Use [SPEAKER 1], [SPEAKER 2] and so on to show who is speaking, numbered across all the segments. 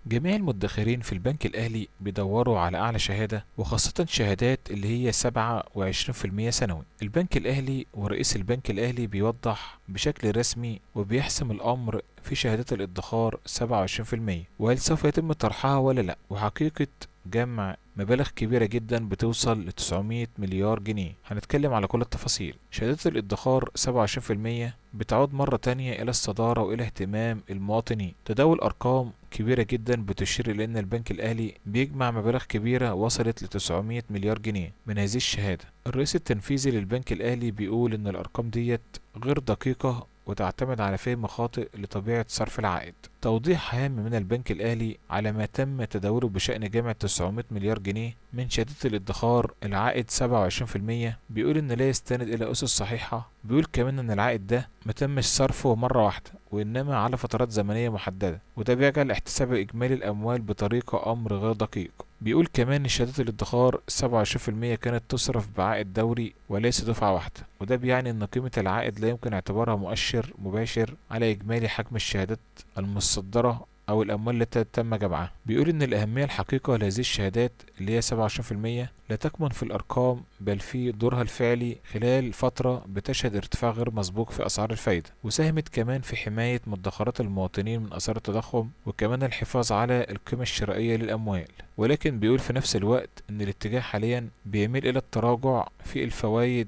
[SPEAKER 1] جميع المدخرين في البنك الأهلي بيدوروا على أعلى شهادة، وخاصة شهادات اللي هي 27% سنوي. البنك الأهلي ورئيس البنك الأهلي بيوضح بشكل رسمي وبيحسم الأمر في شهادات الادخار 27%، وهل سوف يتم طرحها ولا لأ، وحقيقة جمع مبالغ كبيرة جدا بتوصل ل 900 مليار جنيه. هنتكلم على كل التفاصيل. شهادات الادخار 27% بتعود مرة تانية إلى الصدارة وإلى اهتمام المواطنين. تداول أرقام كبيرة جدا بتشير إلى أن البنك الأهلي بيجمع مبالغ كبيرة وصلت ل 900 مليار جنيه من هذه الشهادة. الرئيس التنفيذي للبنك الأهلي بيقول إن الأرقام ديت غير دقيقة وتعتمد على فهم خاطئ لطبيعة صرف العائد. توضيح هام من البنك الأهلي على ما تم تداوله بشأن جمع 900 مليار جنيه من شهادة الادخار العائد 27%، بيقول إن لا يستند إلى أسس صحيحة. بيقول كمان إن العائد ده متمش صرفه مرة واحدة، وإنما على فترات زمنية محددة، وده بيجعل احتساب إجمالي الأموال بطريقة أمر غير دقيق. بيقول كمان إن شهادات الادخار 27% كانت تصرف بعائد دوري وليس دفعة واحدة، وده بيعني إن قيمة العائد لا يمكن اعتبارها مؤشر مباشر على إجمالي حجم الشهادات المصدرة أو الأموال التي تم جمعها. بيقول إن الأهمية الحقيقة لهذه الشهادات اللي هي 27% لا تكمن في الأرقام، بل في دورها الفعلي خلال فترة بتشهد ارتفاع غير مسبوق في أسعار الفايدة، وساهمت كمان في حماية مدخرات المواطنين من آثار التضخم، وكمان الحفاظ على القيمة الشرائية للأموال. ولكن بيقول في نفس الوقت إن الاتجاه حاليا بيميل إلى التراجع في الفوائد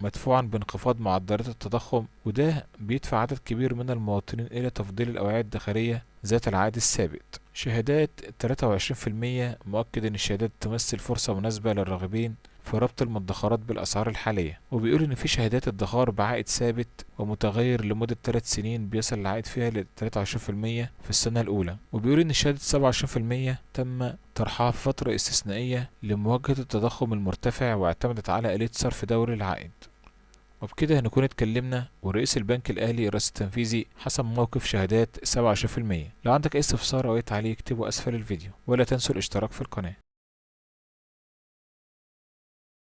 [SPEAKER 1] مدفوعا بانخفاض معدلات التضخم، وده بيدفع عدد كبير من المواطنين إلى تفضيل الأوعية الداخلية ذات العائد الثابت. شهادات 23% مؤكد إن الشهادات تمثل فرصة مناسبة للراغبين في ربط المدخرات بالأسعار الحالية، وبيقول إن في شهادات ادخار بعائد ثابت ومتغير لمدة 3 سنين بيصل العائد فيها ل 23% في السنة الأولى. وبيقول إن شهادة 27% تم طرحها في فترة استثنائية لمواجهة التضخم المرتفع، واعتمدت على آلية صرف دوري العائد. وبكده هنكون اتكلمنا، ورئيس البنك الأهلي الرئيس التنفيذي حسم موقف شهادات 27%. لو عندك أي استفسار أو أي تعليق اكتبه أسفل الفيديو، ولا تنسوا الاشتراك في القناة.